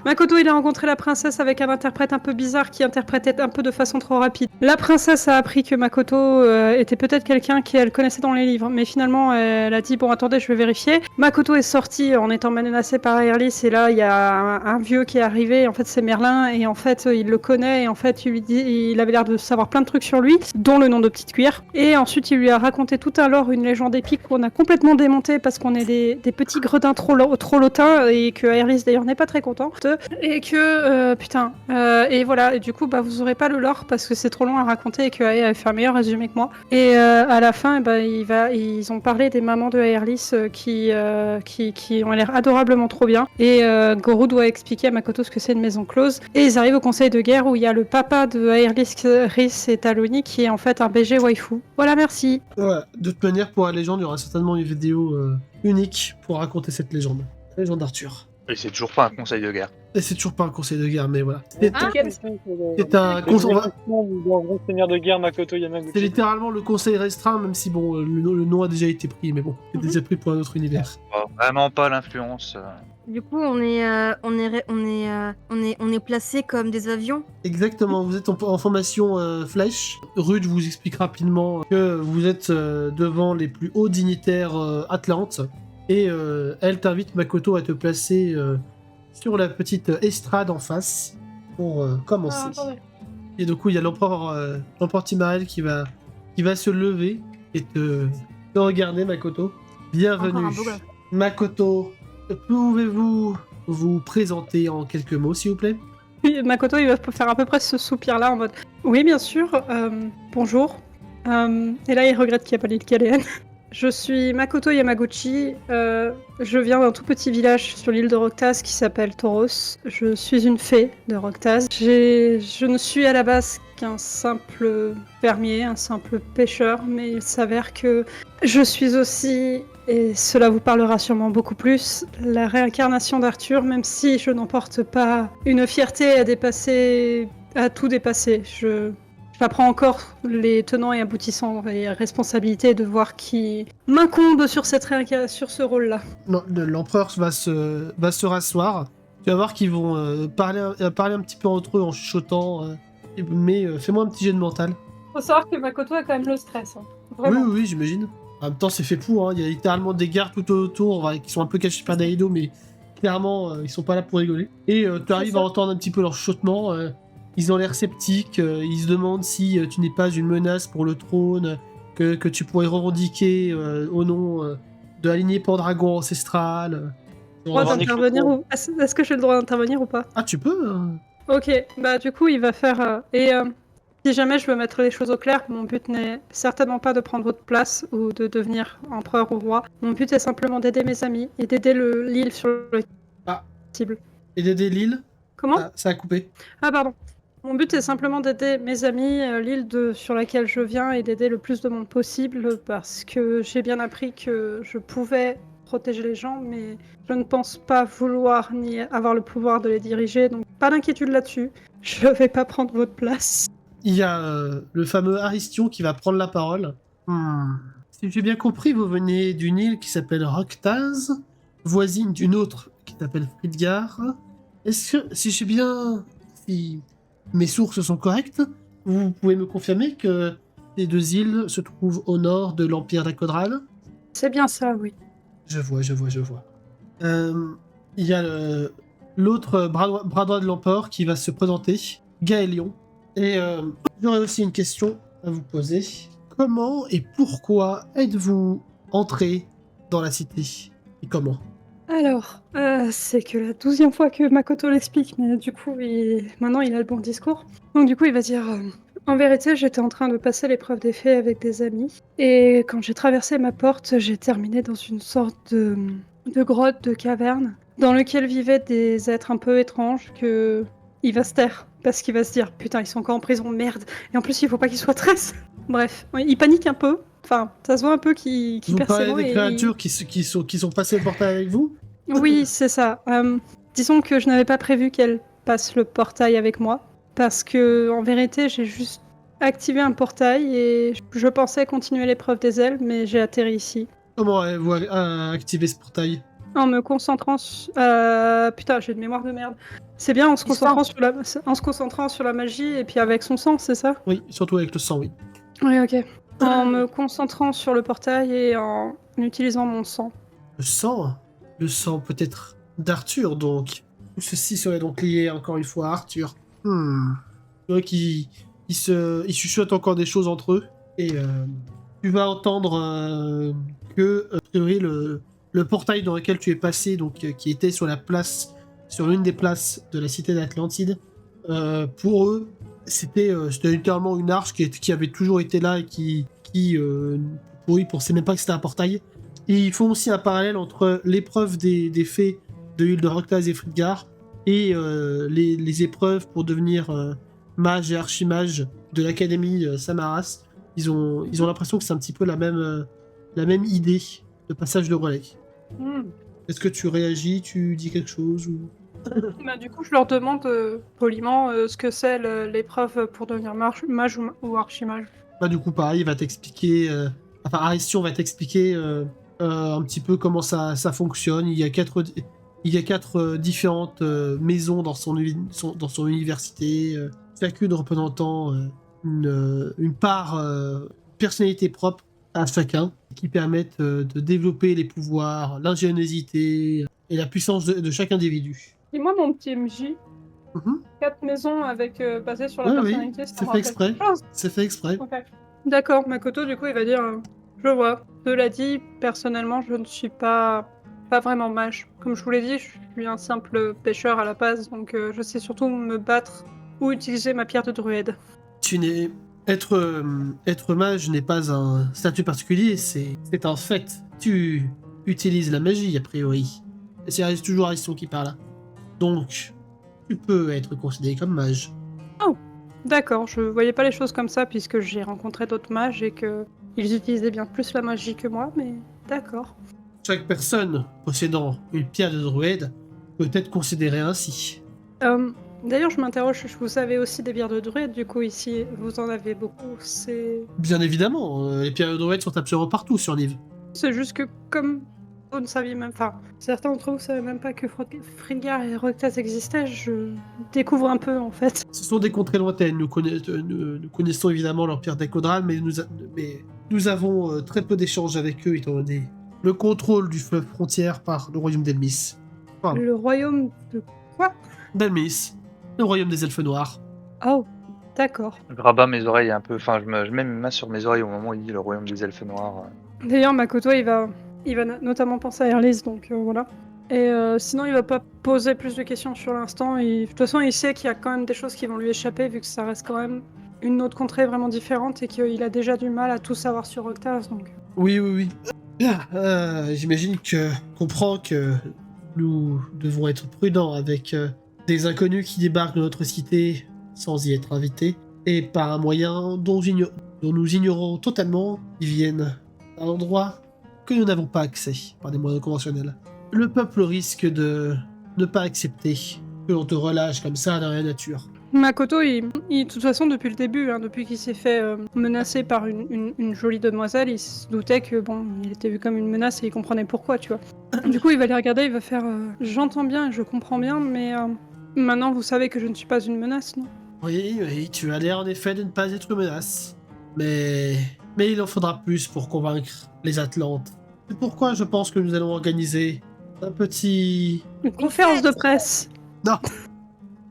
Makoto, il a rencontré la princesse avec un interprète un peu bizarre qui interprétait un peu de façon trop rapide. La princesse a appris que Makoto était peut-être quelqu'un qu'elle connaissait dans les livres, mais finalement, elle a dit, bon, attendez, je vais vérifier. Makoto est sorti en étant menacé par Aerlis, et là, il y a un vieux qui est arrivé, en fait, c'est Merlin, et en fait, il le connaît, et en fait, il avait l'air de savoir plein de trucs sur lui, dont le nom de Petite Cuillère. Et ensuite, il lui a raconté tout un lore, une légende épique qu'on a complètement démonté parce qu'on est des petits gredins trop lotins, et que Aerlis, d'ailleurs, n'est pas très contente. Et que, et voilà, et du coup, vous aurez pas le lore parce que c'est trop long à raconter et que Ae a fait un meilleur résumé que moi. Et à la fin, ils ont parlé des mamans de Aerlis qui ont l'air adorablement trop bien. Et Goro doit expliquer à Makoto ce que c'est une maison close. Et ils arrivent au conseil de guerre où il y a le papa de Aerlis, Rhys et Taloni qui est en fait un BG waifu. Voilà, merci. Ouais, de toute manière, pour la légende, il y aura certainement une vidéo unique pour raconter cette légende. La légende d'Arthur. Et c'est toujours pas un conseil de guerre. Et c'est toujours pas un conseil de guerre, mais voilà. Ah, C'est un conseil. Seigneur de guerre Makoto Yamaguchi. C'est littéralement le conseil restreint, même si bon, le nom a déjà été pris, mais bon, c'est déjà pris pour un autre univers. Oh, vraiment pas l'influence. Du coup, on est placé comme des avions. Exactement, vous êtes en formation flèche. Rude vous explique rapidement que vous êtes devant les plus hauts dignitaires Atlantes. Et elle t'invite, Makoto, à te placer sur la petite estrade en face pour commencer. Et du coup, il y a l'empereur Timarel qui va se lever et te regarder, Makoto. Bienvenue. Makoto, pouvez-vous vous présenter en quelques mots, s'il vous plaît? Makoto, il va faire à peu près ce soupir-là en mode oui, bien sûr, bonjour. Et là, il regrette qu'il n'y a pas l'île Caléenne. Je suis Makoto Yamaguchi. Je viens d'un tout petit village sur l'île de Roctaz qui s'appelle Tauros. Je suis une fée de Roctaz. Je ne suis à la base qu'un simple fermier, un simple pêcheur, mais il s'avère que je suis aussi, et cela vous parlera sûrement beaucoup plus, la réincarnation d'Arthur, même si je n'emporte pas une fierté à tout dépasser. J'apprends encore les tenants et aboutissants et responsabilités de voir qui m'incombe sur ce rôle-là. Non, l'empereur va se rasseoir. Tu vas voir qu'ils vont parler un petit peu entre eux en chuchotant. Mais fais-moi un petit jet de mental. Faut savoir que Makoto a quand même le stress. Hein. Vraiment. Oui, j'imagine. En même temps, c'est fait pour. Il y a littéralement des gardes tout autour qui sont un peu cachés par Daido, mais clairement, ils sont pas là pour rigoler. Et tu arrives à entendre un petit peu leur chuchotement. Ils ont l'air sceptiques, ils se demandent si tu n'es pas une menace pour le trône, que tu pourrais revendiquer au nom de la lignée Pendragon ancestrale. Est-ce que j'ai le droit d'intervenir ou pas? Ah, tu peux Ok, du coup, il va faire... si jamais je veux mettre les choses au clair, mon but n'est certainement pas de prendre votre place ou de devenir empereur ou roi. Mon but est simplement d'aider mes amis et d'aider l'île sur le cible. Et d'aider l'île? Comment? Ça a coupé. Ah, pardon. Mon but est simplement d'aider mes amis, l'île sur laquelle je viens, et d'aider le plus de monde possible, parce que j'ai bien appris que je pouvais protéger les gens, mais je ne pense pas vouloir ni avoir le pouvoir de les diriger, donc pas d'inquiétude là-dessus. Je vais pas prendre votre place. Il y a le fameux Aristion qui va prendre la parole. Si j'ai bien compris, vous venez d'une île qui s'appelle Roctaz, voisine d'une autre qui s'appelle Fridgar. Est-ce que, si mes sources sont correctes, vous pouvez me confirmer que les deux îles se trouvent au nord de l'Empire d'Akodral? C'est bien ça, oui. Je vois. Il y a l'autre bras droit de l'empereur qui va se présenter, Gaëlion. Et j'aurais aussi une question à vous poser. Comment et pourquoi êtes-vous entré dans la cité? Et comment? Alors, c'est que la 12e fois que Makoto l'explique, mais du coup, maintenant il a le bon discours. Donc du coup, il va dire... En vérité, j'étais en train de passer l'épreuve des fées avec des amis, et quand j'ai traversé ma porte, j'ai terminé dans une sorte de grotte, de caverne, dans lequel vivaient des êtres un peu étranges que... Il va se taire, parce qu'il va se dire « Putain, ils sont encore en prison, merde !» Et en plus, il faut pas qu'ils soient 13. Bref, il panique un peu. Enfin, ça se voit un peu qu'il perd ses mots. Vous parlez des créatures qui sont passées le portail avec vous? Oui, c'est ça. Disons que je n'avais pas prévu qu'elles passent le portail avec moi. Parce que, en vérité, j'ai juste activé un portail et je pensais continuer l'épreuve des ailes, mais j'ai atterri ici. Comment avez-vous activé ce portail? En me concentrant putain, j'ai une mémoire de merde. C'est bien en se concentrant sur la magie et puis avec son sang, c'est ça? Oui, surtout avec le sang, oui. Oui, ok. En me concentrant sur le portail et en utilisant mon sang. Le sang peut-être d'Arthur, donc. Tout ceci serait donc lié encore une fois à Arthur. Tu vois qu'ils ils chuchotent encore des choses entre eux. Et tu vas entendre que, a priori, le portail dans lequel tu es passé, donc qui était sur la place, sur l'une des places de la cité d'Atlantide, pour eux, c'était littéralement une arche qui avait toujours été là et qui pour eux, ils pensaient même pas que c'était un portail. Et ils font aussi un parallèle entre l'épreuve des fées de Hilde Roctaz et Fridgar et les épreuves pour devenir mage et archimage de l'académie Samaras. Ils ont l'impression que c'est un petit peu la même idée de passage de relais. Est-ce que tu réagis, tu dis quelque chose ou... Bah, du coup, je leur demande poliment ce que c'est l'épreuve pour devenir mage ou archimage. Bah, du coup, pareil, il va t'expliquer... Enfin, Aristion va t'expliquer un petit peu comment ça fonctionne. Il y a quatre différentes maisons dans son université, chacune représentant une part personnalité propre à chacun, qui permettent de développer les pouvoirs, l'ingéniosité et la puissance de chaque individu. Dis-moi, mon petit MJ, Mhm. 4 maisons avec basées sur la Ouais, oui, personnalité, ça c'est me fait rappelle exprès. quelque chose. C'est fait exprès. Ok. D'accord, Makoto, du coup, il va dire je vois. Cela dit, personnellement, je ne suis pas vraiment mage. Comme je vous l'ai dit, je suis un simple pêcheur à la base, donc je sais surtout me battre ou utiliser ma pierre de druide. Tu n'es... Être mage n'est pas un statut particulier, c'est un fait. Tu utilises la magie, a priori. Et c'est toujours Ariston qui parle. Donc, tu peux être considéré comme mage. D'accord, je voyais pas les choses comme ça puisque j'ai rencontré d'autres mages et que ils utilisaient bien plus la magie que moi, mais d'accord. Chaque personne possédant une pierre de druide peut être considérée ainsi. D'ailleurs, je m'interroge, vous avez aussi des bières de druide, du coup, ici, vous en avez beaucoup, Bien évidemment, les pierres de druide sont absolument partout sur Nive. C'est juste que comme vous ne saviez même pas, certains d'entre vous ne savaient même pas que Fringar et Roctas existaient, je découvre un peu en fait. Ce sont des contrées lointaines, nous connaissons évidemment leur pierre d'Ecodrale, mais nous avons très peu d'échanges avec eux étant donné le contrôle du fleuve frontière par le royaume d'Elmis. Enfin, Le royaume de quoi? d'Elmis, le royaume des elfes noirs. Oh, d'accord. Je rabats mes oreilles un peu, enfin je mets mes mains sur mes oreilles au moment où il dit le royaume des elfes noirs. D'ailleurs, Makoto, il va notamment penser à Erlis, donc voilà. Et sinon, il va pas poser plus de questions sur l'instant. De toute façon, il sait qu'il y a quand même des choses qui vont lui échapper, vu que ça reste quand même une autre contrée vraiment différente et qu'il a déjà du mal à tout savoir sur Roctas, donc... Oui. Bien, j'imagine que comprend que nous devons être prudents avec des inconnus qui débarquent dans notre cité sans y être invités, et par un moyen dont nous ignorons totalement, ils viennent d'un endroit que nous n'avons pas accès par des moyens conventionnels. Le peuple risque de ne pas accepter que l'on te relâche comme ça dans la nature. Makoto, de toute façon, depuis le début, hein, depuis qu'il s'est fait menacer par une jolie demoiselle, il se doutait que, bon, il était vu comme une menace et il comprenait pourquoi, tu vois. Du coup, il va les regarder, il va faire j'entends bien, je comprends bien, mais maintenant, vous savez que je ne suis pas une menace, non? Oui, tu as l'air en effet de ne pas être une menace. Mais il en faudra plus pour convaincre les Atlantes. C'est pourquoi je pense que nous allons organiser un petit... Une conférence de presse. Non.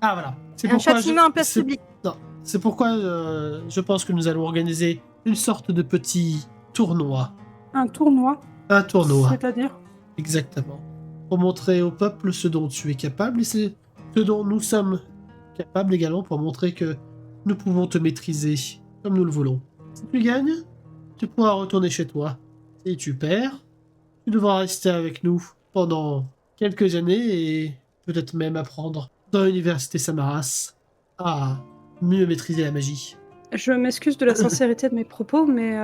Ah voilà. C'est Un pourquoi châtiment en place c'est- publique. Non. C'est pourquoi je pense que nous allons organiser une sorte de petit tournoi. Un tournoi, Un tournoi, c'est-à-dire? exactement. Pour montrer au peuple ce dont tu es capable et ce dont nous sommes capables également pour montrer que nous pouvons te maîtriser comme nous le voulons. Si tu gagnes, tu pourras retourner chez toi. Si tu perds, tu devras rester avec nous pendant quelques années et peut-être même apprendre dans l'université Samaras à mieux maîtriser la magie. Je m'excuse de la sincérité de mes propos, mais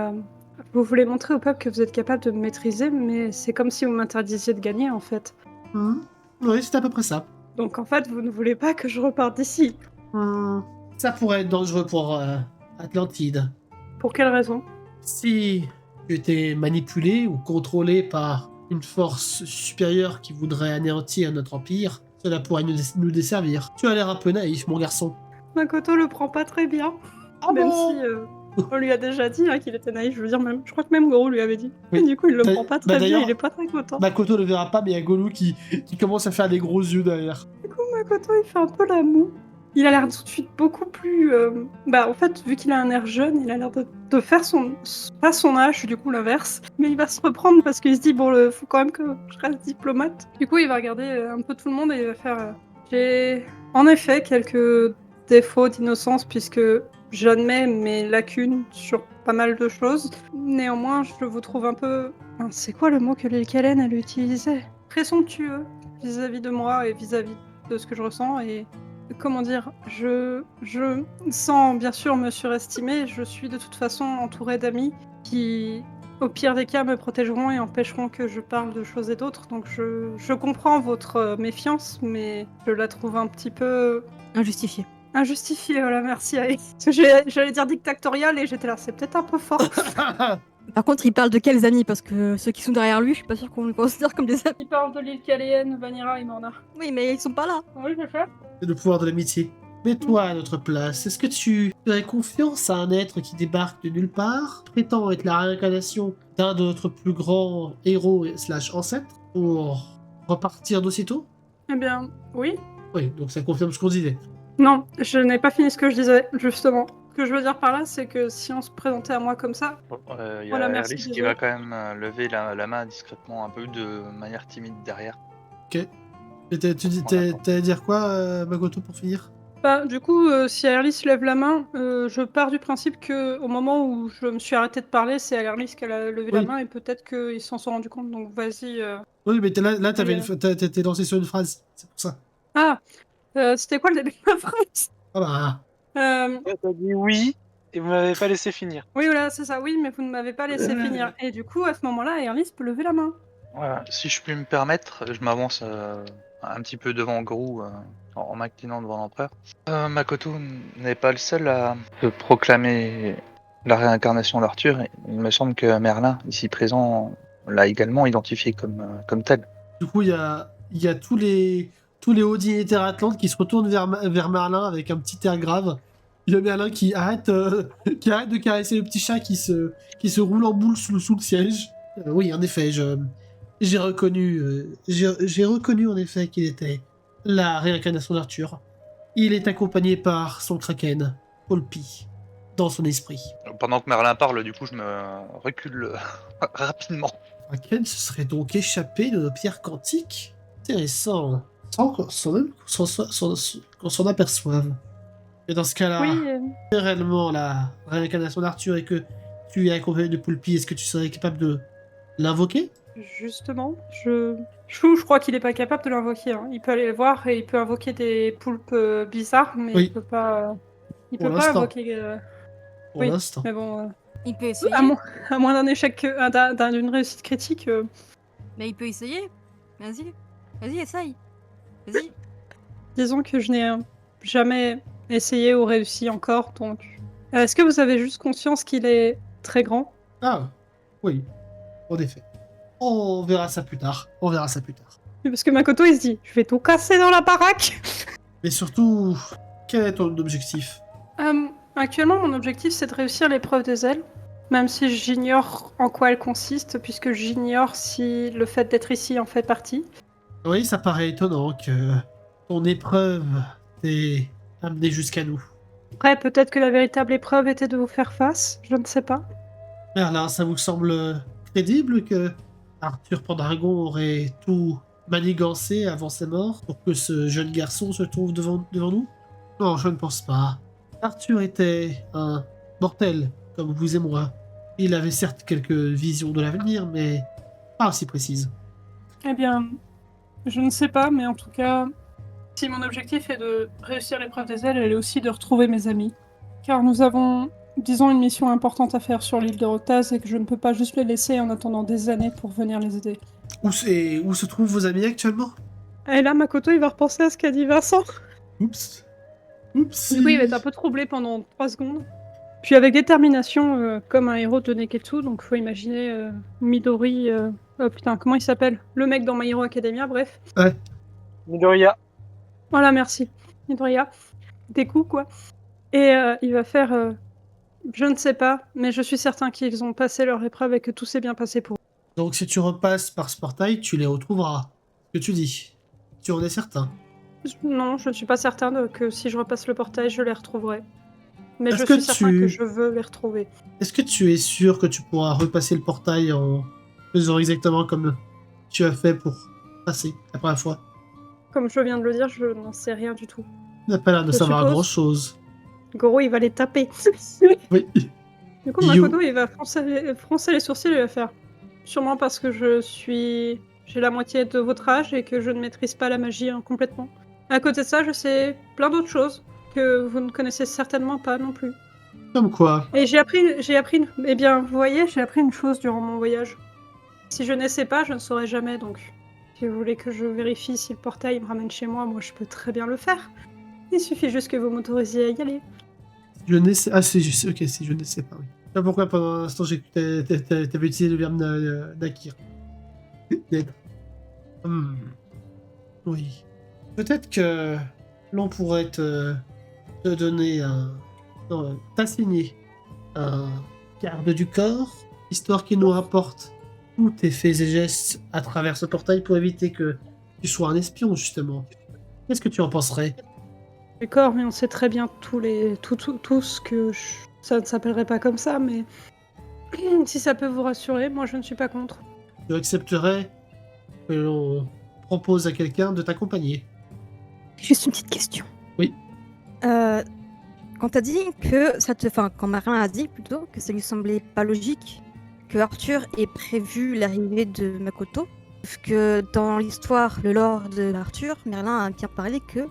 vous voulez montrer au peuple que vous êtes capable de me maîtriser, mais c'est comme si vous m'interdisiez de gagner, en fait. Oui, c'est à peu près ça. Donc en fait, vous ne voulez pas que je reparte d'ici. Ça pourrait être dangereux pour Atlantide. Pour quelle raison? Si tu étais manipulé ou contrôlé par une force supérieure qui voudrait anéantir notre empire, cela pourrait nous desservir. Tu as l'air un peu naïf, mon garçon. Makoto le prend pas très bien. Ah Même bon si on lui a déjà dit qu'il était naïf, je veux dire, je crois que même Goro lui avait dit. Oui. Et du coup, il le Bah- prend pas bah très bien, d'ailleurs- il est pas très content. Makoto ne verra pas, mais il y a Golu qui commence à faire des gros yeux derrière. Du coup, Makoto, il fait un peu la moue. Il a l'air tout de suite beaucoup plus... en fait, vu qu'il a un air jeune, il a l'air de faire pas son âge, du coup, l'inverse. Mais il va se reprendre parce qu'il se dit, bon, faut quand même que je reste diplomate. Du coup, il va regarder un peu tout le monde et il va faire... J'ai en effet quelques défauts d'innocence puisque j'admets mes lacunes sur pas mal de choses. Néanmoins, je vous trouve un peu... C'est quoi le mot que Lil Kalen, elle utilisait? Présomptueux vis-à-vis de moi et vis-à-vis de ce que je ressens et... Comment dire, je sans bien sûr me surestimer, je suis de toute façon entourée d'amis qui, au pire des cas, me protégeront et empêcheront que je parle de choses et d'autres. Donc je comprends votre méfiance, mais je la trouve un petit peu Injustifié. injustifiée. Voilà, merci. Aïe. Parce que j'allais dire dictatorial et j'étais là, c'est peut-être un peu fort. Par contre, il parle de quels amis? Parce que ceux qui sont derrière lui, je suis pas sûre qu'on le considère comme des amis. Il parle de l'île Caléenne, Vanilla, Imorna. Oui, mais ils sont pas là. Oui, je fais. C'est le pouvoir de l'amitié. Mets-toi à notre place. Est-ce que tu aurais confiance à un être qui débarque de nulle part, prétend être la réincarnation d'un de notre plus grands héros slash ancêtres, pour repartir d'aussitôt? Eh bien, oui. Oui, donc ça confirme ce qu'on disait. Non, je n'ai pas fini ce que je disais, justement. Ce que je veux dire par là, c'est que si on se présentait à moi comme ça, Il y a Voilà, merci, Erlis qui désolé. va quand même lever la main discrètement, un peu de manière timide derrière. Et t'allais dire quoi, Makoto, pour finir? du coup, si Aerlis lève la main, je pars du principe que au moment où je me suis arrêtée de parler, c'est Aerlis qui a levé la Oui. main et peut-être qu'ils s'en sont rendus compte. Donc vas-y. Oui, mais là Oui, t'étais lancé sur une phrase, c'est pour ça. Ah, c'était quoi le début de ma phrase? Ah bah, T'as dit oui, et vous m'avez pas laissé finir. Oui, voilà, c'est ça. Oui, mais vous ne m'avez pas laissé finir. Et du coup, à ce moment-là, Aerlis peut lever la main. Voilà. Si je puis me permettre, je m'avance un petit peu devant Grou en m'inclinant devant l'empereur. Makoto n'est pas le seul à se proclamer la réincarnation d'Arthur. Il me semble que Merlin, ici présent, l'a également identifié comme tel. du coup, il y a tous les hauts dignitaires atlantes qui se retournent vers Merlin avec un petit air grave. Il y a Merlin qui arrête de caresser le petit chat qui se roule en boule sous le siège. Oui, en effet, j'ai reconnu en effet qu'il était la réincarnation d'Arthur. Il est accompagné par son kraken, Polpi, dans son esprit. Pendant que Merlin parle, du coup, je me recule rapidement. Kraken se serait donc échappé de nos pierres quantiques? Intéressant. Sans même qu'on s'en aperçoive. Et dans ce cas-là, Oui, c'est réellement la réincarnation d'Arthur et que tu es accompagné de Poulpi, est-ce que tu serais capable de l'invoquer? justement, je crois qu'il est pas capable de l'invoquer. Hein. Il peut aller le voir et il peut invoquer des poulpes bizarres, mais Oui. il peut pas. Il Pour peut pas l'instant. invoquer. Pour Oui, l'instant. mais bon. Il peut essayer. À moins d'un échec, d'une réussite critique. Mais il peut essayer. Vas-y. Vas-y, essaye. Vas-y. Disons que je n'ai jamais essayé ou réussi encore, donc. Est-ce que vous avez juste conscience qu'il est très grand? Ah, oui, en effet. On verra ça plus tard. On verra ça plus tard. Oui, parce que Makoto il se dit, je vais tout casser dans la baraque. Mais surtout, quel est ton objectif? Actuellement, mon objectif c'est de réussir l'épreuve des ailes, même si j'ignore en quoi elle consiste, puisque j'ignore si le fait d'être ici en fait partie. Oui, ça paraît étonnant que ton épreuve t'ait amené jusqu'à nous. Après, peut-être que la véritable épreuve était de vous faire face, je ne sais pas. Merlin, ça vous semble crédible que Arthur Pendragon aurait tout manigancé avant sa mort pour que ce jeune garçon se trouve devant nous? Non, je ne pense pas. Arthur était un mortel, comme vous et moi. Il avait certes quelques visions de l'avenir, mais pas aussi précises. Eh bien, je ne sais pas, mais en tout cas, si mon objectif est de réussir l'épreuve des ailes, elle est aussi de retrouver mes amis. Car nous avons, disons, une mission importante à faire sur l'île de Rotaz et que je ne peux pas juste les laisser en attendant des années pour venir les aider. Où se trouvent vos amis actuellement? Et là, Makoto, il va repenser à ce qu'a dit Vincent. Oups. Oups. Du coup, il va être un peu troublé pendant 3 secondes. Puis avec détermination, comme un héros de Neketsu, donc faut imaginer Midori Oh putain, comment il s'appelle? Le mec dans My Hero Academia, bref. Midoriya. Voilà, merci. Midoriya. Des coups, quoi. Et il va faire... je ne sais pas, mais je suis certain qu'ils ont passé leur épreuve et que tout s'est bien passé pour eux. Donc si tu repasses par ce portail, tu les retrouveras. Ce que tu dis. Tu en es certain. Non, je ne suis pas certain que si je repasse le portail, je les retrouverai. Mais Est-ce je que suis certain que tu- je veux les retrouver. Est-ce que tu es sûr que tu pourras repasser le portail en faisant exactement comme tu as fait pour passer la première fois? Comme je viens de le dire, je n'en sais rien du tout. Tu n'as pas l'air de Je savoir suppose. grand-chose. Goro, il va les taper. Oui. Du coup, You. Makoto, il va froncer les sourcils et il va faire. Sûrement parce que j'ai la moitié de votre âge et que je ne maîtrise pas la magie complètement. À côté de ça, je sais plein d'autres choses que vous ne connaissez certainement pas non plus. Comme quoi? Et eh bien, vous voyez, j'ai appris une chose durant mon voyage. Si je n'essaie pas, je ne saurais jamais, donc si vous voulez que je vérifie si le portail me ramène chez moi, moi je peux très bien le faire. Il suffit juste que vous m'autorisiez à y aller. Je ne sais... Ah, c'est juste... Ok, si je ne sais pas, oui. Je sais pas pourquoi pendant l'instant j'ai cru que t'avais utilisé le verbe Nakir. Naître. Oui. Peut-être que l'on pourrait te donner un... Non, t'assigner un garde du corps, histoire qu'il nous rapporte tous tes faits et gestes à travers ce portail pour éviter que tu sois un espion, justement. Qu'est-ce que tu en penserais? D'accord, mais on sait très bien tous que ça ne s'appellerait pas comme ça, mais si ça peut vous rassurer, moi je ne suis pas contre. Tu accepterais que l'on propose à quelqu'un de t'accompagner? Juste une petite question. Oui. Quand t'as dit que quand Marin a dit plutôt que ça lui semblait pas logique que Arthur ait prévu l'arrivée de Makoto, parce que dans l'histoire, le lore de Arthur, Merlin a bien parlé que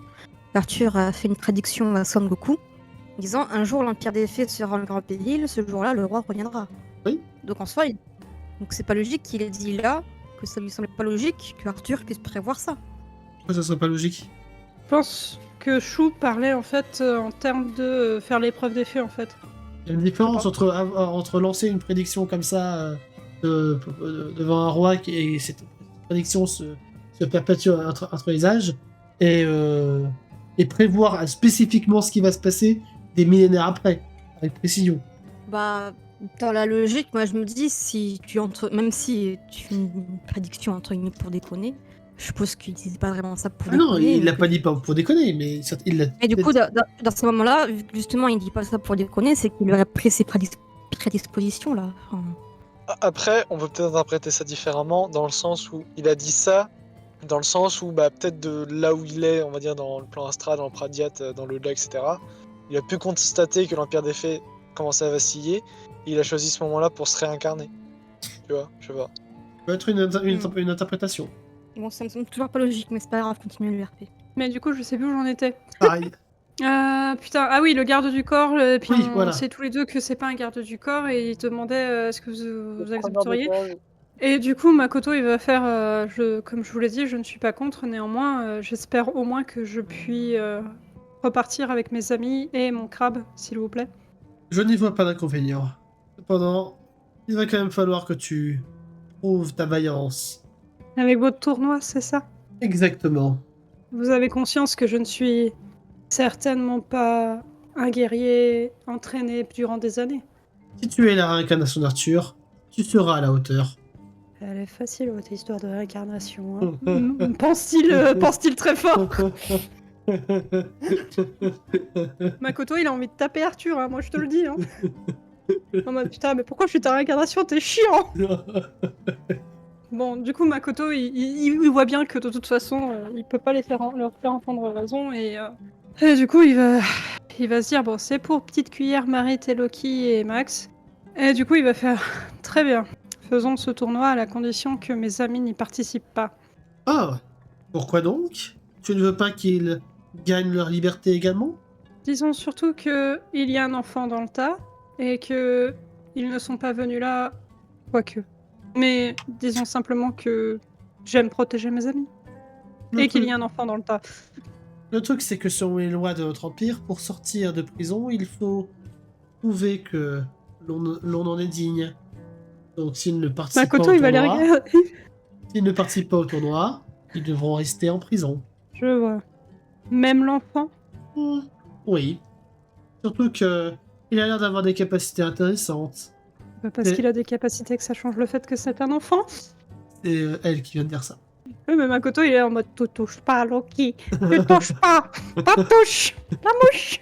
Arthur a fait une prédiction à Son Goku, disant un jour l'Empire des Fées sera en grand péril, ce jour-là le roi reviendra. Oui. Donc en soi, donc c'est pas logique qu'il ait dit là que ça lui semblait pas logique que Arthur puisse prévoir ça. Pourquoi ça serait pas logique? Je pense que Chou parlait en fait en termes de faire l'épreuve des faits en fait. Il y a une différence entre lancer une prédiction comme ça devant un roi et cette prédiction se perpétue entre les âges et prévoir spécifiquement ce qui va se passer des millénaires après, avec précision. Bah, dans la logique, moi je me dis, même si tu fais une prédiction entre guillemets pour déconner, je suppose qu'il disait pas vraiment ça pour Ah non, déconner. il l'a pas dit pour déconner, mais il l'a. Et du coup, dans ce moment-là, vu que justement il dit pas ça pour déconner, c'est qu'il aurait pris ses prédispositions là. Enfin, Après, on peut peut-être interpréter ça différemment, dans le sens où il a dit ça, dans le sens où peut-être de là où il est, on va dire dans le plan astral, dans le Pradiat, dans l'au-delà, etc., il a pu constater que l'Empire des Fées commençait à vaciller, et il a choisi ce moment-là pour se réincarner. Tu vois, je sais pas. Ça peut être une interprétation. bon, ça me semble toujours pas logique, mais c'est pas grave, continuez l'URP. Mais du coup, je sais plus où j'en étais. Pareil. Putain, ah oui, le garde du corps, puis Oui, on voilà. sait tous les deux que c'est pas un garde du corps et il demandait est-ce que vous accepteriez. Première Et du coup, Makoto, il va faire, comme je vous l'ai dit, je ne suis pas contre, néanmoins, j'espère au moins que je puis repartir avec mes amis et mon crabe, s'il vous plaît. Je n'y vois pas d'inconvénient. Cependant, il va quand même falloir que tu prouves ta vaillance. Avec votre tournoi, c'est ça? Exactement. Vous avez conscience que je ne suis certainement pas un guerrier entraîné durant des années. Si tu es la réincarnation d'Arthur, tu seras à la hauteur. Elle est facile, votre histoire de réincarnation. Hein. Pense-t-il très fort. Makoto, il a envie de taper Arthur, hein, moi je te le dis. Hein. En mode, putain, mais pourquoi je suis ta réincarnation? T'es chiant. Bon, du coup, Makoto, il voit bien que de toute façon, il peut pas leur faire entendre raison. Et du coup, il va se dire, bon, c'est pour petite cuillère Marit et Loki et Max. Et du coup, il va faire, très bien. Faisons ce tournoi à la condition que mes amis n'y participent pas. Ah, pourquoi donc? Tu ne veux pas qu'ils gagnent leur liberté également? Disons surtout qu'il y a un enfant dans le tas et que ils ne sont pas venus là, quoique. Mais disons simplement que j'aime protéger mes amis et qu'il y a un enfant dans le tas. Le truc, c'est que selon les lois de notre empire, pour sortir de prison, il faut prouver que l'on en est digne. Donc s'il ne participe Makoto, pas au il va les tournoi, regarder. S'ils ne participent pas au tournoi, ils devront rester en prison. Je vois. Même l'enfant? Oui. Surtout que il a l'air d'avoir des capacités intéressantes. Parce Et- qu'il a des capacités que ça change le fait que c'est un enfant? C'est elle qui vient de dire ça. Oui, mais Makoto, il est en mode « Tu touches pas, Loki! Tu touches pas! Pas touche! La mouche !»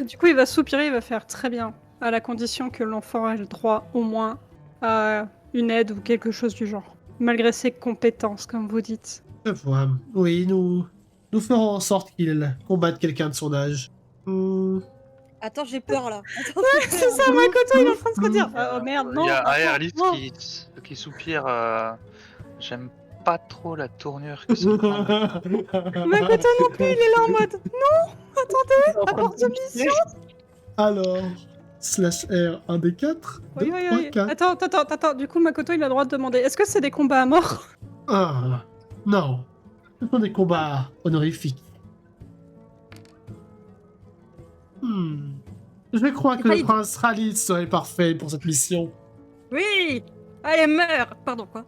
Du coup, il va soupirer, il va faire très bien, à la condition que l'enfant ait le droit au moins à une aide ou quelque chose du genre. Malgré ses compétences, comme vous dites. Je vois. Oui, nous ferons en sorte qu'il combatte quelqu'un de son âge. Attends, j'ai peur là. Attends, C'est ça, Makoto, il est en train de se dire « Oh merde, non! Il y a attends, Alice non. qui soupire. J'aime pas trop la tournure que ça prend. Makoto non plus, il est là en mode « Non! Attendez! Rapport de mission! » Alors, /R 1 des 4, 2, Oui, oui, 3, oui. 4. Attends. Du coup, Makoto, il a le droit de demander « Est-ce que c'est des combats à mort? » Ah, non. Ce sont des combats honorifiques. Je crois que le Valide. prince Khalid serait parfait pour cette mission. Oui. Allez, meurs. Pardon, quoi.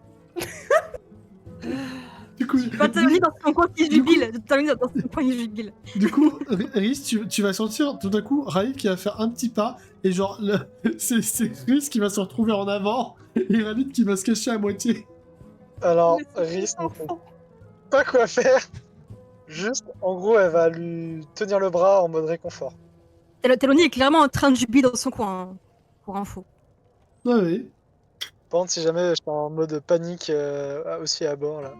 Du coup, T'as mis dans son coin qui jubile. T'as mis dans son coin qui jubile. du coup, Rhys, tu vas sentir tout d'un coup Raïf qui va faire un petit pas et genre c'est Rhys qui va se retrouver en avant et Raïf qui va se cacher à moitié. Alors, Mais c'est Rhys un ne sait enfant. pas quoi faire. Juste, en gros, elle va lui tenir le bras en mode réconfort. Teloni est clairement en train de jubiler dans son coin, hein, pour info. Ouais, ouais. Par contre, si jamais je suis en mode panique aussi à bord, là.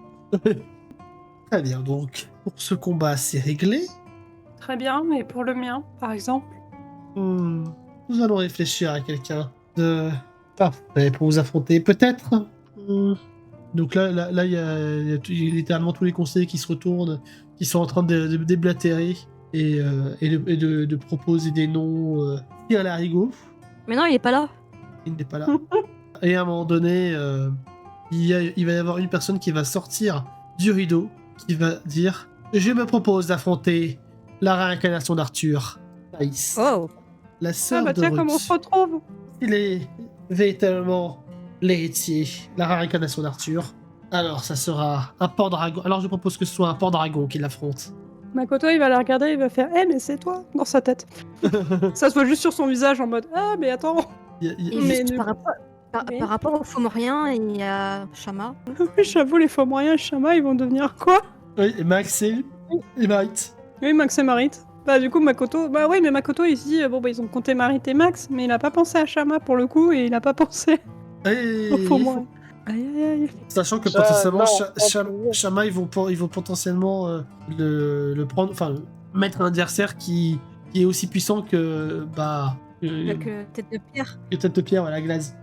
Très bien, donc pour ce combat c'est réglé. Très bien, mais pour le mien, par exemple. Nous allons réfléchir à quelqu'un de parfait pour vous affronter, peut-être. Donc là, il y a littéralement tous les conseillers qui se retournent, qui sont en train de déblatérer et de proposer des noms à l'arigot. Mais non, il est pas là. Il n'est pas là. Et à un moment donné, il va y avoir une personne qui va sortir du rideau, qui va dire « Je me propose d'affronter la réincarnation d'Arthur, Thaïs, Oh. la Ah sœur bah de tiens, Ruth. comme on se retrouve! Il est véritablement l'héritier, la réincarnation d'Arthur. Alors, ça sera un Pendragon. Alors, je propose que ce soit un Pendragon qui l'affronte. » Makoto, il va la regarder, il va faire « Eh, mais c'est toi !» dans sa tête. Ça se voit juste sur son visage en mode « Ah, mais attends !» Il y a- Et Mais juste du par coup- rapport, Oui. par rapport au Fomorien et à Shama. Oui, j'avoue, les Fomoriens et Shama, ils vont devenir quoi? Oui, et Max et Marit. Oui, Max et Marit. Bah du coup, Makoto... Bah oui, mais Makoto, il se dit, bon bah ils ont compté Marit et Max, mais il a pas pensé à Shama pour le coup, et il a pas pensé Et... au Fomorien. Aïe aïe aïe. Sachant que Ça, potentiellement, non, Shama, ils vont potentiellement le prendre, enfin, mettre un adversaire qui est aussi puissant que, Avec tête de pierre. que Tête de Pierre à la glace.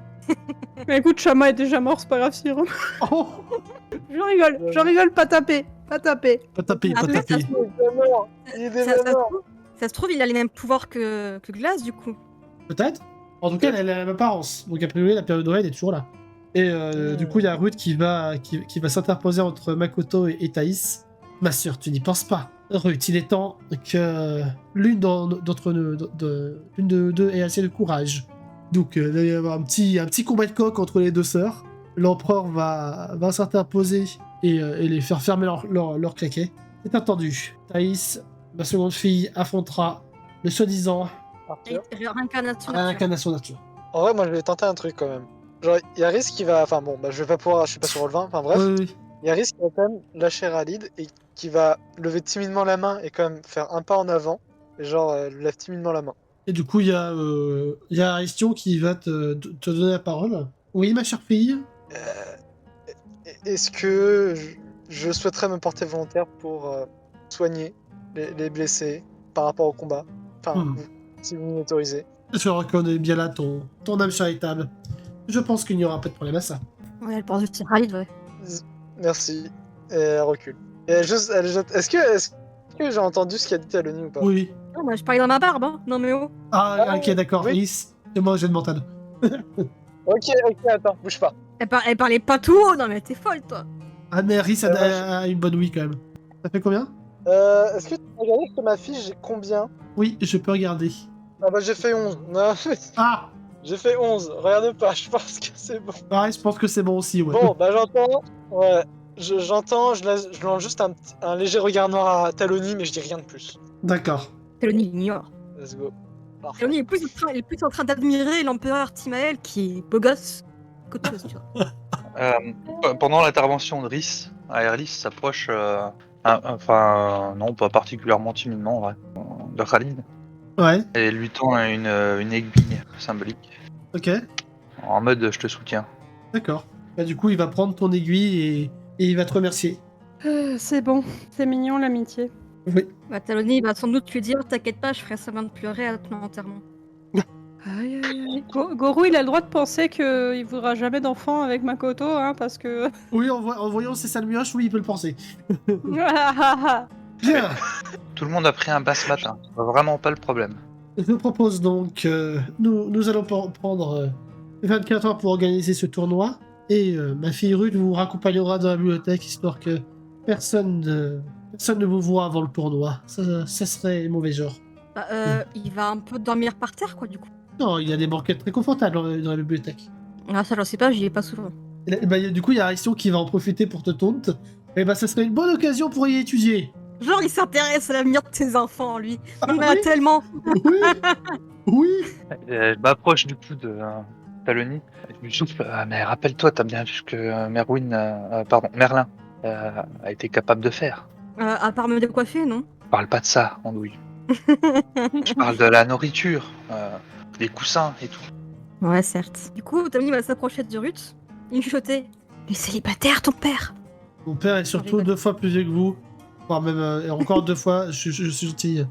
Mais écoute, Shama est déjà mort, c'est pas grave, Cyril. Oh, Je rigole, pas taper, pas taper. pas taper, pas Après, taper. Il est déjà mort. Il est déjà mort. Ça se trouve, il a les mêmes pouvoirs que Glace, du coup. Peut-être. En tout cas, elle a la même apparence. Donc, a priori, la période Noël est toujours là. Et du coup, il y a Ruth qui va s'interposer entre Makoto et Thaïs. Ma sœur, tu n'y penses pas. Ruth, il est temps que l'une d'entre nous, l'une de deux ait assez de courage. Donc, il va y avoir un petit combat de coq entre les deux sœurs. L'empereur va s'interposer et les faire fermer leur claquet. C'est entendu. Thaïs, ma seconde fille, affrontera le soi-disant Arthur. Réincarnation. réincarnation nature. En vrai, moi, je vais tenter un truc quand même. Genre, il y a Rhys qui va. Enfin, bon, bah, je vais pas pouvoir. Je suis pas sur le 20. Enfin, bref. Oui. Il y a Rhys qui va quand même lâcher Ralid et qui va lever timidement la main et quand même faire un pas en avant. Et genre, lève timidement la main. Et du coup, il y a Aristion qui va te donner la parole. Oui, ma chère fille. Est-ce que je souhaiterais me porter volontaire pour soigner les blessés par rapport au combat? Enfin, si vous m'y autorisez. Je reconnais bien là ton âme charitable. Je pense qu'il n'y aura pas de problème à ça. Ouais, elle porte juste Ralid, ouais. Merci. Et elle recule. Et elle jette. Est-ce que j'ai entendu ce qu'a dit Taloni ou pas? Oui. Non, moi, je parlais dans ma barbe, hein. Non, mais oh. Ah, ok, d'accord. oui. Rhys, et moi, j'ai de mental. Ok, attends, bouge pas. Elle parlait pas tout haut. Non, mais t'es folle, toi. Ah, mais Rhys a une bonne oui quand même. Ça fait combien? Est-ce que tu as regardé que ma fiche, j'ai combien? Oui, je peux regarder. Ah bah j'ai fait 11. Non, Ah j'ai fait 11. Regarde pas, je pense que c'est bon. pareil, je pense que c'est bon aussi, ouais. Bon, bah j'entends. Ouais, j'entends, je lance juste un léger regard noir à Taloni, mais je dis rien de plus. D'accord. Taloni l'ignore. Let's go. Parfait. Taloni il est plus en train d'admirer l'empereur Timael qui est beau gosse qu'autre chose, tu vois. Pendant l'intervention de Rhys, Aerlis s'approche, non, pas particulièrement timidement, en vrai, de Khalid, Ouais, et lui tend une aiguille symbolique, ok, en mode je te soutiens. d'accord. Bah, du coup, il va prendre ton aiguille et il va te remercier. C'est bon, c'est mignon l'amitié. Oui. Bah, Taloni va sans doute lui dire t'inquiète pas, je ferai semblant de pleurer à ton enterrement. Aïe, aïe, aïe. Gorou, il a le droit de penser qu'il voudra jamais d'enfant avec Makoto, hein, parce que... Oui, en voyant ces sales mioches, oui, il peut le penser. Bien. Tout le monde a pris un bas ce matin, c'est vraiment pas le problème. Je propose donc, nous allons prendre 24 heures pour organiser ce tournoi, et ma fille Ruth vous raccompagnera dans la bibliothèque, histoire que personne ne vous voit avant le tournoi. Ça serait mauvais genre. Bah, il va un peu dormir par terre, quoi, du coup. Non, il y a des banquettes très confortables dans la bibliothèque. Ah, ça, j'en sais pas, j'y vais pas souvent. Et là, bah, du coup, il y a Aristion qui va en profiter pour te taunt. Et bah, ça serait une bonne occasion pour y étudier. Genre, il s'intéresse à l'avenir de ses enfants, lui. Ah, Il en a oui. tellement. Oui. Oui. Je m'approche du coup de Taloni, et je lui souffle, mais rappelle-toi, t'as bien vu ce que Merlin a été capable de faire. À part me décoiffer, non? Je parle pas de ça, andouille. Je parle de la nourriture, des coussins et tout. Ouais, certes. Du coup, Taloni va s'approcher de Ruth. Il chuchotait. Il est célibataire, ton père. Mon père est surtout rigole. 2 fois plus vieux que vous. Voire même et encore 2 fois, je suis gentil.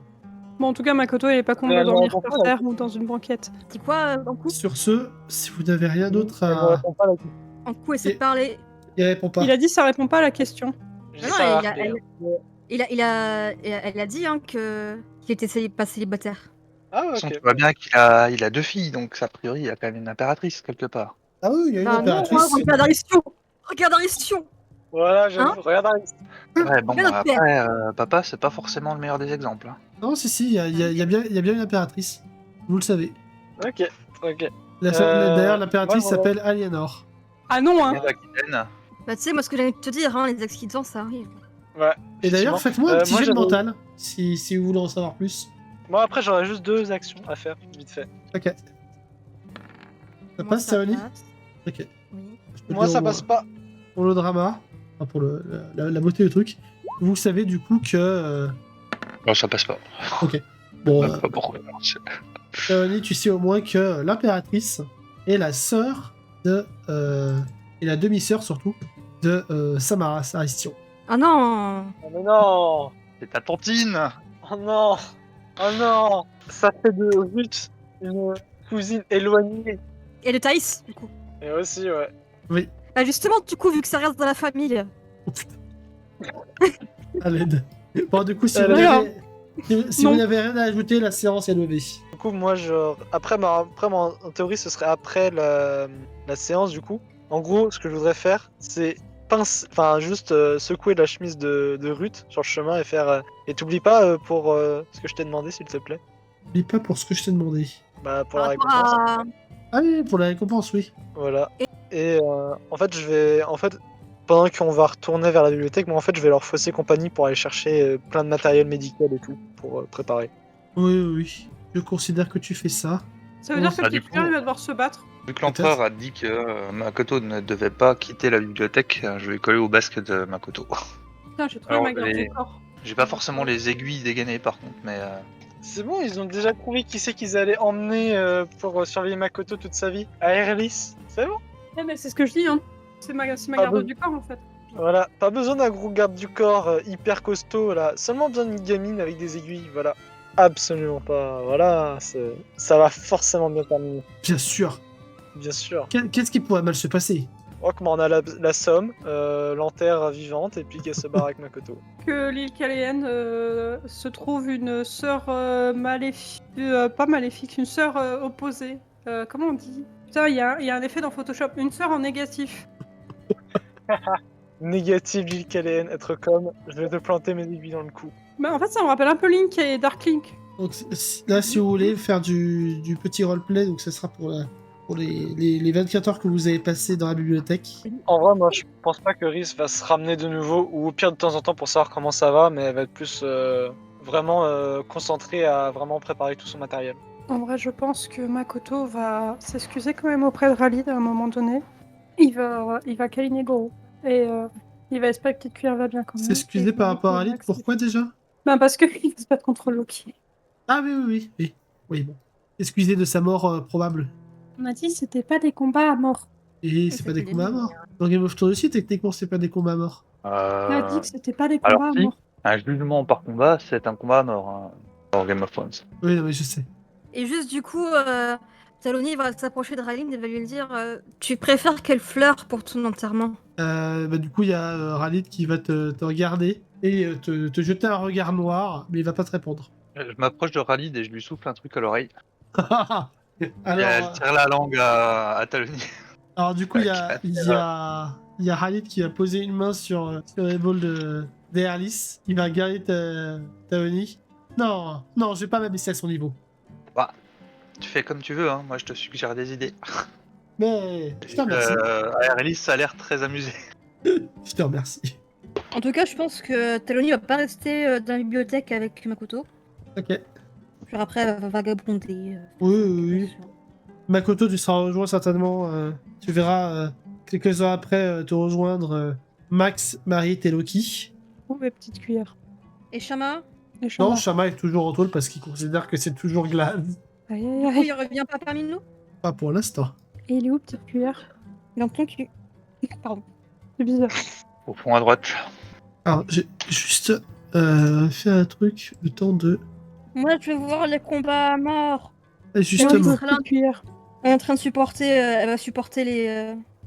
Bon, en tout cas, Makoto, il est pas con Mais de elle me dormir répond par pas, terre ou dans une banquette. Dis quoi, en coup? Sur ce, si vous n'avez rien d'autre Elle me à... répond pas la question. En coup, essaie Et- de parler. Il répond pas. Il a dit ça répond pas à la question. Je Non, dis non, ça à il a- Arthur. Elle a dit hein, qu'il était pas célibataire. Ah De ouais, toute façon, ok. tu vois bien qu'il a 2 filles, donc a priori, il y a quand même une impératrice quelque part. Ah oui, il y a une Bah non, impératrice. regarde Aristion. Regarde Aristion. Voilà, j'avoue, Hein regarde Aris. Ouais, bon, Regarde notre après, papa, c'est pas forcément le meilleur des exemples. Hein. Non, si, il y a bien une impératrice. Vous le savez. Ok, ok. D'ailleurs, l'impératrice moi, s'appelle Aliénor. Ah non, hein. Et l'Aquitaine, Bah tu sais, moi ce que j'allais te dire, hein, les accidents ça arrive. Ouais. Et d'ailleurs, effectivement. faites-moi un petit moi, jet de j'avais- mental, si vous voulez en savoir plus. Moi, après, j'aurais juste 2 actions à faire, vite fait. Ok. Ça Moi, passe, Théonie passe. Ok. Oui. Je peux Moi, dire ça au- passe pas. Pour le drama, enfin, pour la beauté du truc, vous savez du coup que... non, ça passe pas. bon, Je sais pas pourquoi. Théonie, tu sais au moins que l'impératrice est la sœur de... et la demi-sœur surtout, de Samaras Aristion. Ah non. Oh, mais non. C'est ta tontine. Oh non. Oh non. Ça fait de Ruth une cousine éloignée. Et de Thaïs, du coup. Et aussi, ouais. Bah justement, du coup, vu que ça reste dans la famille. Oh putain. À l'aide. Bon, du coup, si Alors. vous Non. n'avez rien à ajouter, la séance est levée. Du coup, moi, après, moi, en théorie, ce serait après la séance, du coup. En gros, ce que je voudrais faire, c'est juste secouer la chemise de Ruth sur le chemin et faire. Et t'oublies pas pour ce que je t'ai demandé, s'il te plaît. N'oublie pas pour ce que je t'ai demandé. Bah, pour Par la rapport récompense. à... Ah oui, pour la récompense, oui. Voilà. Et en fait, pendant qu'on va retourner vers la bibliothèque, moi, en fait, je vais leur fausser compagnie pour aller chercher plein de matériel médical et tout pour préparer. Oui. Je considère que tu fais ça. Ça veut dire que Bah, le du titulaire, coup- il va devoir se battre. Vu que l'empereur a dit que Makoto ne devait pas quitter la bibliothèque, je vais coller au basque de Makoto. Putain, j'ai trouvé Alors, ma garde les- du corps. J'ai pas forcément les aiguilles dégainées par contre, mais C'est bon, ils ont déjà trouvé qui c'est qu'ils allaient emmener pour surveiller Makoto toute sa vie. À Aerlis. C'est bon. Eh, mais c'est ce que je dis, hein. C'est ma Ah garde bon. du corps, en fait. Voilà, pas besoin d'un gros garde du corps hyper costaud là, seulement besoin d'une gamine avec des aiguilles, voilà. Absolument pas, voilà, ça va forcément bien terminer, Bien sûr. bien sûr. Qu'est-ce qui pourrait mal se passer? Rockman, on a la somme, l'enterre vivante et puis qu'elle se barre avec Makoto. Que l'île Caléenne se trouve une sœur maléfique. Pas maléfique, une sœur opposée. Comment on dit? Putain, il y a un effet dans Photoshop. Une sœur en négatif. Négative l'île Caléenne, être comme, je vais te planter mes aiguilles dans le cou. Bah, en fait, ça me rappelle un peu Link et Dark Link. Donc, là, si vous voulez faire du petit roleplay, donc ça sera pour pour les 24 heures que vous avez passées dans la bibliothèque. En vrai, moi, je pense pas que Rhys va se ramener de nouveau, ou au pire de temps en temps pour savoir comment ça va, mais elle va être plus vraiment concentrée à vraiment préparer tout son matériel. En vrai, je pense que Makoto va s'excuser quand même auprès de Ralid à un moment donné. Il va câliner Goro. Et il va espérer que Petite Cuillère va bien quand même. S'excuser Et par rapport à Max, Lid, pourquoi déjà? Ben parce qu'il va se battre contre Loki. Ah oui. Oui, bon. Excusez de sa mort probable. On a dit que c'était pas des combats à mort. Et c'est pas des c'était combats à lui, mort. Dans Game of Thrones aussi, techniquement, c'est pas des combats à mort. On a dit que c'était pas des Alors combats à si, mort. un jugement par combat, c'est un combat à mort hein, dans Game of Thrones. Oui, non, mais je sais. Et juste du coup, Taloni va s'approcher de Ralin et va lui dire tu préfères quelle fleur pour ton enterrement? Du coup, il y a Ralid qui va te regarder et te jeter un regard noir, mais il va pas te répondre. Je m'approche de Ralid et je lui souffle un truc à l'oreille. Et elle alors, tire la langue à Taloni. alors, du coup, il y a Ralid qui va poser une main sur l'épaule d'Erlis, qui va regarder Taoni. Non, je vais pas m'abaisser à son niveau. Bah, tu fais comme tu veux, hein. Moi je te suggère des idées. Mais je te remercie. Alice, ça a l'air très amusé. Je te remercie. En tout cas, je pense que Taloni va pas rester dans la bibliothèque avec Makoto. Ok. Genre après, elle va vagabonder. Oui. Makoto, tu seras rejoint certainement. Tu verras quelques heures après te rejoindre Max, Marit et Loki. Ou mes petites cuillères. Et Shama? Les Non, chambres. Shama est toujours en tôle parce qu'il considère que c'est toujours Glad. Aïe, Du aïe, coup, aïe. il revient pas parmi nous? Pas pour l'instant. Et il est où, petite cuillère? Dans ton cul. Pardon. C'est bizarre. Au fond à droite. Alors, j'ai juste fait un truc le temps de. Moi, je veux voir les combats à mort. Justement. sera là. Petite cuillère. Elle est en train de supporter, elle va supporter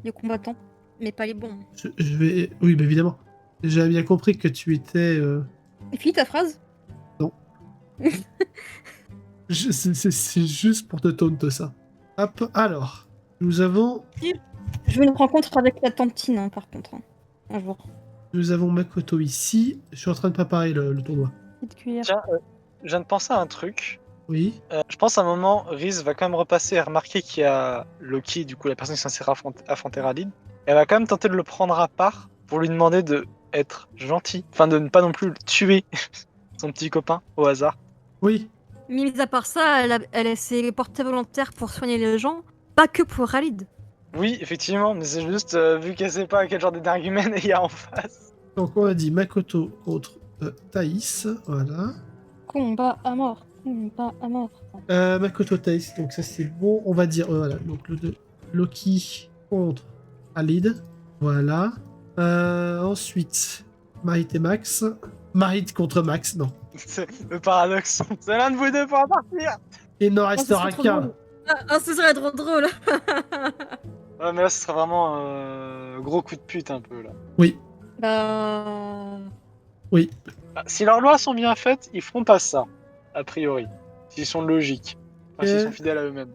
les combattants, mais pas les bons. Je vais. Oui, bah évidemment. J'avais bien compris que tu étais. Et finis ta phrase? C'est juste pour te taunt ça. Hop, alors. Nous avons Je veux une rencontre avec la tantine, hein, par contre. Hein, un jour. Makoto ici. Je suis en train de préparer le tournoi. Petite cuillère. Tiens, je viens de penser à un truc. Oui. Je pense à un moment, Rhys va quand même repasser et remarquer qu'il y a Loki, du coup la personne qui est censée affronter Ralid. Elle va quand même tenter de le prendre à part pour lui demander de être gentil. Enfin, de ne pas non plus tuer son petit copain au hasard. Oui. Mis à part ça, elle s'est portée volontaire pour soigner les gens, pas que pour Ralid. Oui, effectivement, mais c'est juste vu qu'elle sait pas quel genre d'énergumène il y a en face. Donc on a dit Makoto contre Thaïs. Voilà. Combat à mort. Combat à mort. Makoto Thaïs. Donc ça c'est bon. On va dire voilà. Donc le 2. Loki contre Alid. Voilà. Ensuite, Marit et Max. Marit contre Max. Non. C'est le paradoxe. C'est l'un de vous deux pour en partir. Et il n'en ce restera serait trop qu'un. drôle. Ah, ce serait trop drôle. Ouais, mais là, ce serait vraiment gros coup de pute un peu là. Oui. Bah... Ah, si leurs lois sont bien faites, ils feront pas ça, a priori. S'ils sont logiques. Enfin, s'ils sont fidèles à eux-mêmes.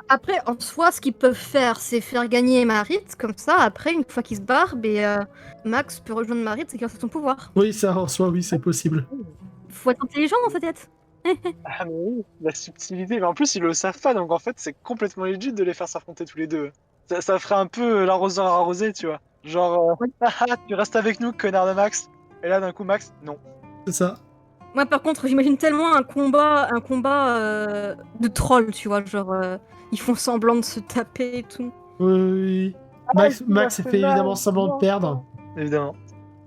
Après, en soi, ce qu'ils peuvent faire, c'est faire gagner Marit, comme ça, après, une fois qu'ils se barrent, Max peut rejoindre Marit et grâce à son pouvoir. Oui, ça en soi, oui, c'est possible. Faut être intelligent dans sa tête. Ah mais oui, la subtilité. Mais en plus, ils le savent pas, donc en fait, c'est complètement legit de les faire s'affronter tous les deux. Ça ferait un peu l'arroseur arrosé, tu vois. Genre, tu restes avec nous, connard de Max. Et là, d'un coup, Max, non. C'est ça. Moi, par contre, j'imagine tellement un combat de troll, tu vois, genre, ils font semblant de se taper et tout. Oui. Max fait évidemment semblant de perdre. Évidemment.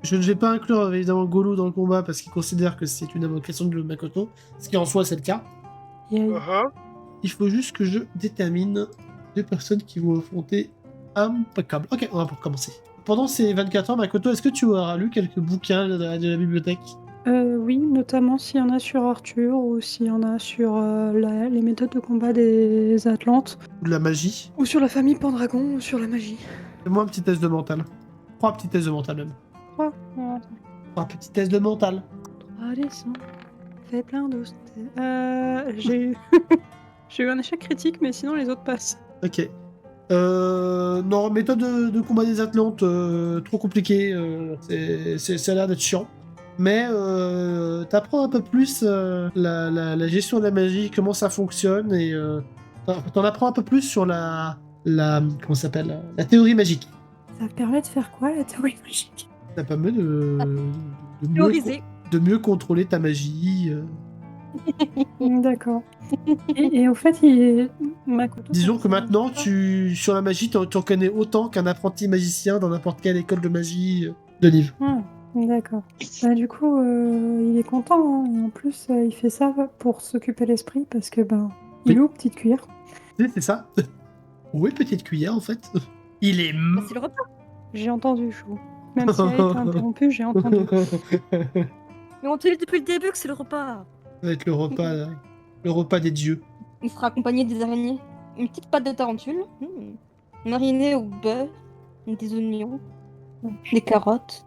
Je ne vais pas inclure évidemment Golo dans le combat parce qu'il considère que c'est une invocation de Makoto, ce qui en soi c'est le cas. Il faut juste que je détermine deux personnes qui vont affronter impeccable. Ok, on va pour commencer. Pendant ces 24 heures, Makoto, est-ce que tu auras lu quelques bouquins de la bibliothèque? Oui, notamment s'il y en a sur Arthur ou s'il y en a sur les méthodes de combat des Atlantes. Ou de la magie? Ou sur la famille Pendragon ou sur la magie. Fais-moi un petit test de mental. 3 petits tests de mental même. 3 petits tests de mental. 3 descends. Fais plein d'os. J'ai eu... J'ai eu un échec critique, mais sinon les autres passent. Ok. Non, méthode de combat des Atlantes, trop compliqué. Ça a l'air d'être chiant. Mais t'apprends un peu plus la gestion de la magie, comment ça fonctionne, et t'en apprends un peu plus sur la comment ça s'appelle, la théorie magique. Ça permet de faire quoi, la théorie magique? Ça permet de Théoriser. de mieux contrôler ta magie. D'accord. Et au fait, Makoto... Disons que maintenant, sur la magie, tu en connais autant qu'un apprenti magicien dans n'importe quelle école de magie de livre. Ah, d'accord. Bah, du coup, il est content, hein. Et en plus, il fait ça pour s'occuper l'esprit parce que, il Oui. est où, petite cuillère? C'est ça. Oui, petite cuillère, en fait. Il est... Bah, c'est le repas. J'ai entendu, Chou. Même si elle a été interrompue, j'ai entendu. Mais on te dit depuis le début que c'est le repas. Ça va être le repas des dieux. Il sera accompagné des araignées. Une petite pâte de tarentule. Marinée au beurre. Des oignons. Des carottes.